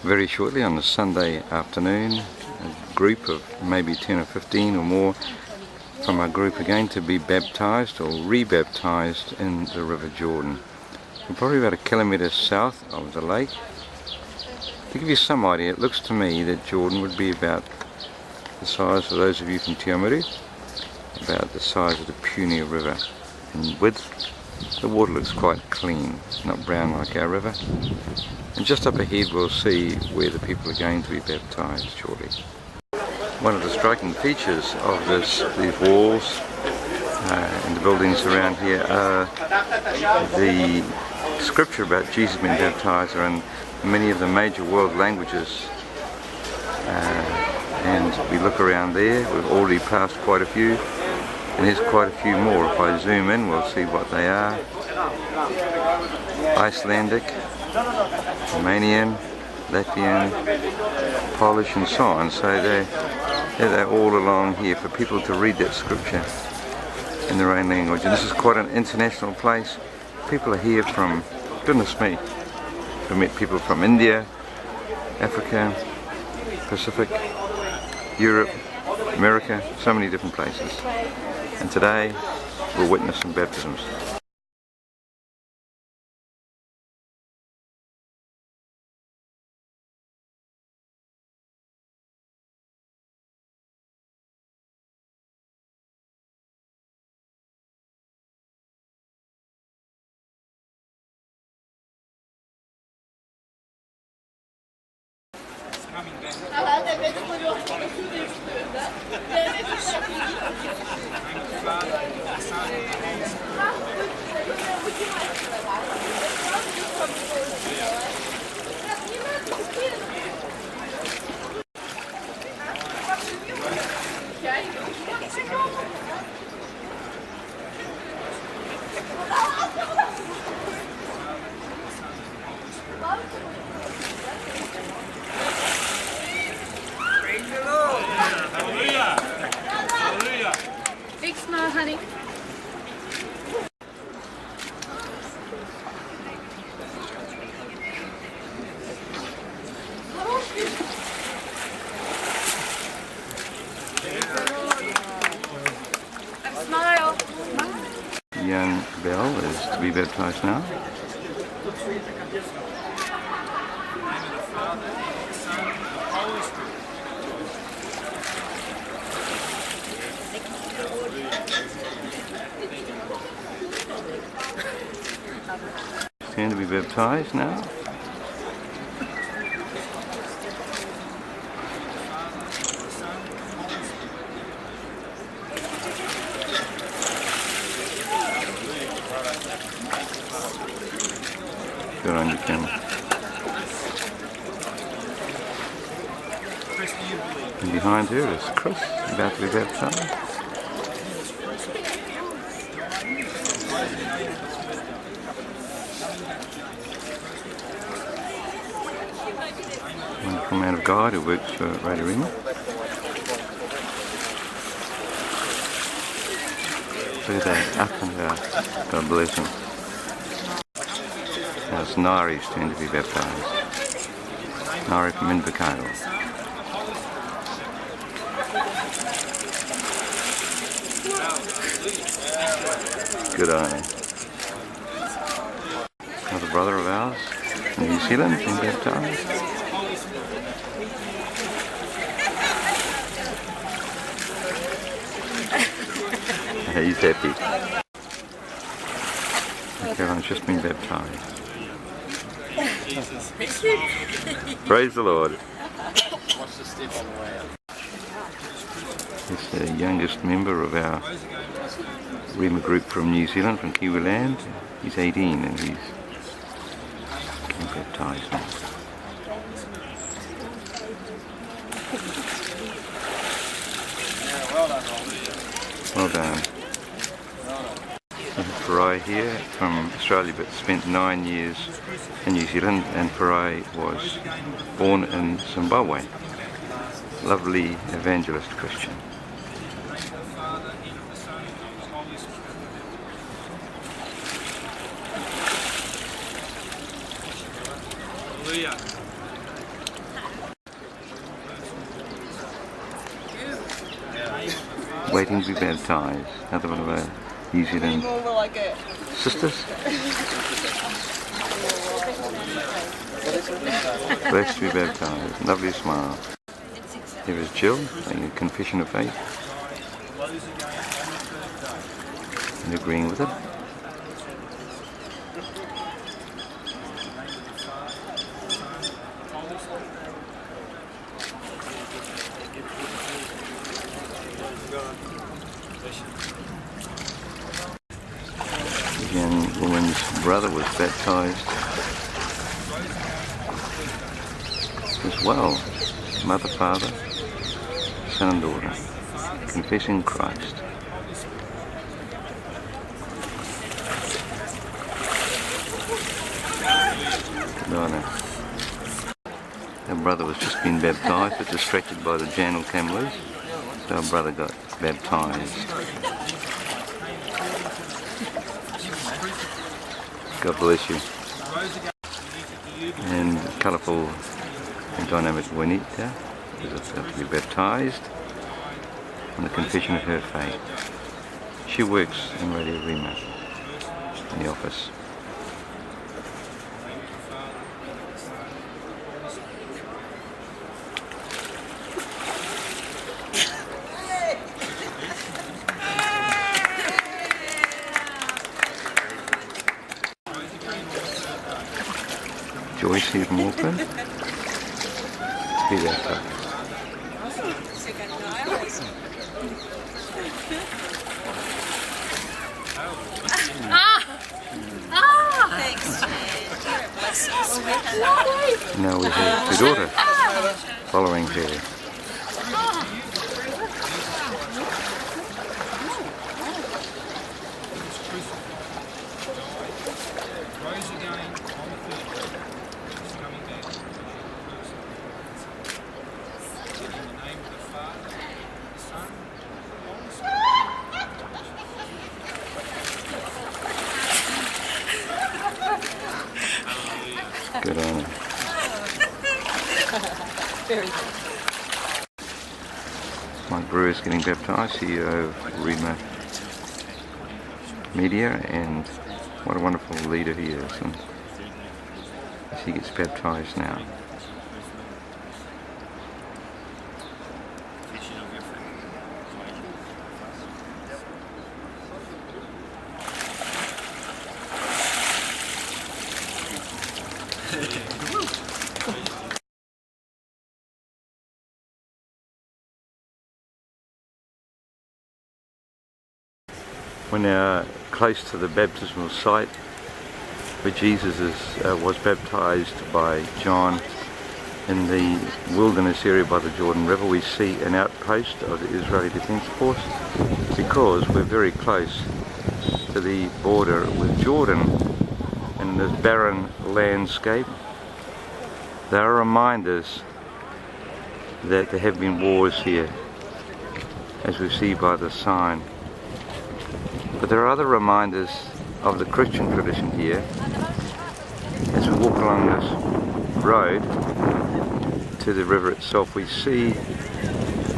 Very shortly on a Sunday afternoon, a group of maybe 10 or 15 or more from our group are going to be baptised or rebaptised in the River Jordan. We're probably about a kilometre south of the lake. To give you some idea, it looks to me that Jordan would be about the size, for those of you from Tiamaru, about the size of the Punia River in width. The water looks quite clean, not brown like our river. And just up ahead we'll see where the people are going to be baptised shortly. One of the striking features of these walls and the buildings around here are the scripture about Jesus being baptised are in many of the major world languages. And we look around there, we've already passed quite a few, and there's quite a few more. If I zoom in, we'll see what they are. Icelandic, Romanian, Latvian, Polish and so on. So they're all along here for people to read that scripture in their own language. And this is quite an international place. People are here from, goodness me, we've met people from India, Africa, Pacific, Europe, America, so many different places. And today we'll witness some baptisms. Big smile, honey. Smile. Young Belle is to be baptised now. Going to be baptised now. Good on you, Kim. And behind her is Chris, about to be baptised. Wonderful man of God who works for Rhema. Look at that, up and out. God bless him. Now it's Nari's turn to be baptised. Nari from Invercargill. Good eye. Another brother of ours from New Zealand being baptised. He's happy. Caroline's just been baptised. Praise the Lord. He's the youngest member of our Rhema group from New Zealand, from Kiwiland. He's 18 and he's getting baptised now. Well done. Farai here from Australia, but spent 9 years in New Zealand, and Farai was born in Zimbabwe. Lovely evangelist Christian. waiting to be baptised. Another one of our New Zealand sisters. Blessed to be baptised. Lovely smile. Here is Jill, making a confession of faith and agreeing with it. Again, the woman's brother was baptised as well. Mother, father, son and daughter, confessing Christ. Our brother was just being baptised, but distracted by the Janel came loose, so our brother got baptised. God bless you. And colourful and dynamic Juanita is about to be baptised on the confession of her faith. She works in Radio Rhema in the office. Joyce here from Auckland. Be that Now we have the daughter following her. Good on her. Very good. Mike Brewer is getting baptised, CEO of Rhema Media, and what a wonderful leader he is. And he gets baptised now. We're now close to the baptismal site where Jesus was baptised by John in the wilderness area by the Jordan River. We see an outpost of the Israeli Defence Force because we're very close to the border with Jordan in this barren landscape. There are reminders that there have been wars here, as we see by the sign. But there are other reminders of the Christian tradition here. As we walk along this road to the river itself, we see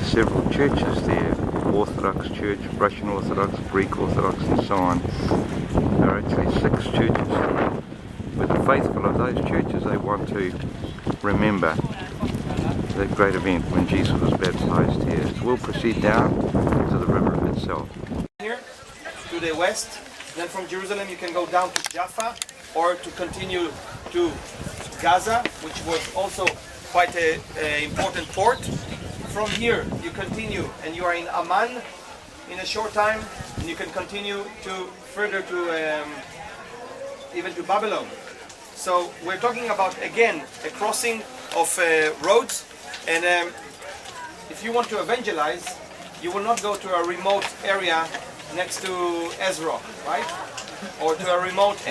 several churches there. Orthodox Church, Russian Orthodox, Greek Orthodox and so on. There are actually 6 churches. With the faithful of those churches, they want to remember that great event when Jesus was baptized here. So we'll proceed down to the river itself. Here to the west, then from Jerusalem you can go down to Jaffa or to continue to Gaza, which was also quite an important port. From here you continue and you are in Amman in a short time, and you can continue to further to even to Babylon. So we're talking about again a crossing of roads, and if you want to evangelize, you will not go to a remote area next to Ezra, right? Or to a remote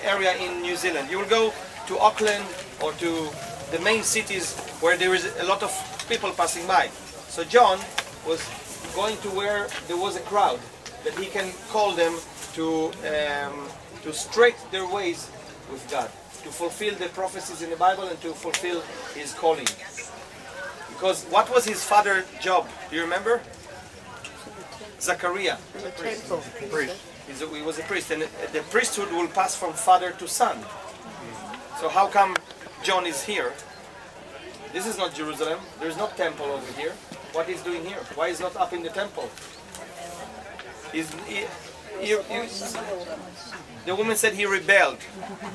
area in New Zealand. You will go to Auckland or to the main cities where there is a lot of people passing by. So John was going to where there was a crowd, that he can call them to straighten their ways with God, to fulfill the prophecies in the Bible and to fulfill his calling. Because what was his father's job? Do you remember? Zachariah. Priest. He was a priest, and the priesthood will pass from father to son. So how come John is here? This is not Jerusalem. There's no temple over here. What he's doing here? Why he's not up in the temple? The woman said he rebelled.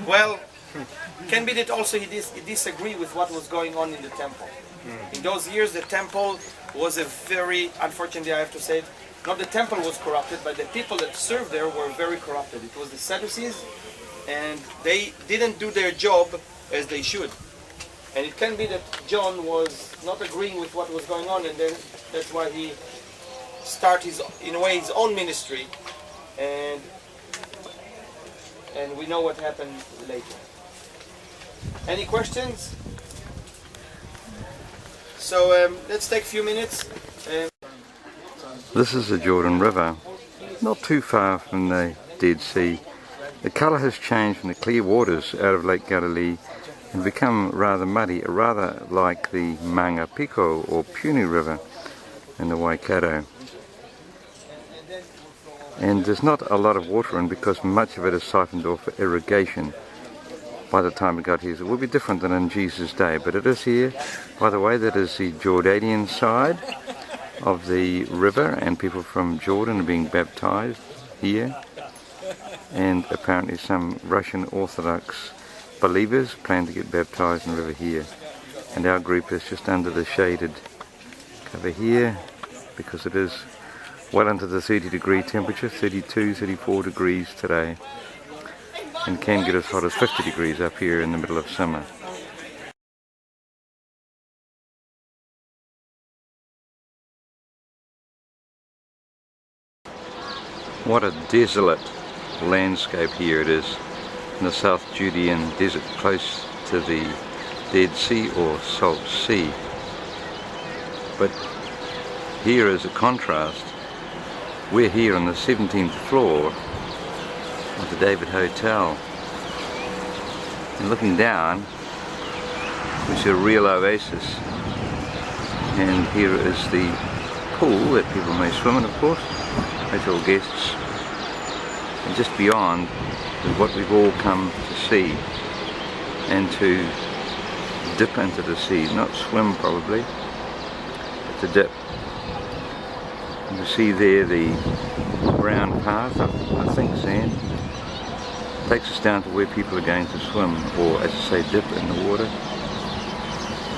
Well, can be that also he disagreed with what was going on in the temple. In those years, the temple was a very, unfortunately I have to say it, not the temple was corrupted, but the people that served there were very corrupted. It was the Sadducees, and they didn't do their job as they should. And it can be that John was not agreeing with what was going on, and then that's why he started in a way his own ministry, and we know what happened later. Any questions? So let's take a few minutes. This is the Jordan River, not too far from the Dead Sea. The colour has changed from the clear waters out of Lake Galilee and become rather muddy, rather like the Manga Pico or Puny River in the Waikato. And there's not a lot of water in because much of it is siphoned off for irrigation by the time it got here. So it will be different than in Jesus' day, but it is here. By the way, that is the Jordanian side of the river, and people from Jordan are being baptized here, and apparently some Russian Orthodox believers plan to get baptized in the river here, and our group is just under the shaded cover here because it is well into the 30-degree temperature, 32, 34 degrees today, and can get as hot as 50 degrees up here in the middle of summer. What a desolate landscape here it is in the South Judean desert, close to the Dead Sea or Salt Sea. But here is a contrast. We're here on the 17th floor of the David Hotel, and looking down we see a real oasis, and here is the pool that people may swim in, of course, hotel guests, and just beyond is what we've all come to see and to dip into the sea, not swim probably, but to dip. And you see there the brown path of, I think, sand, takes us down to where people are going to swim, or as I say, dip in the water.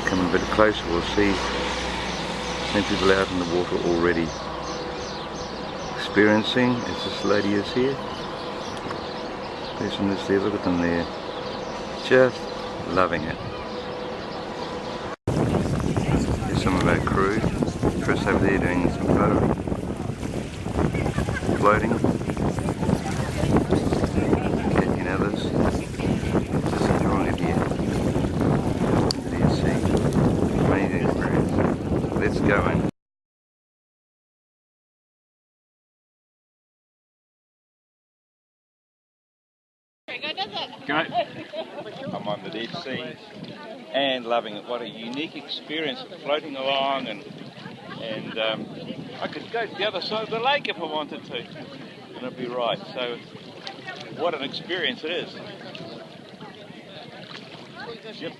Come a bit closer, we'll see many people out in the water already experiencing, as this lady is here. There's one that's there, look at them there, just loving it. Here's some of our crew. Chris over there doing some photoing, floating, catching others, just enjoying it here. There you see, amazing experience. Let's go in. I'm on the Dead Sea and loving it. What a unique experience, floating along, and I could go to the other side of the lake if I wanted to, and it'd be right. So what an experience it is. Yep.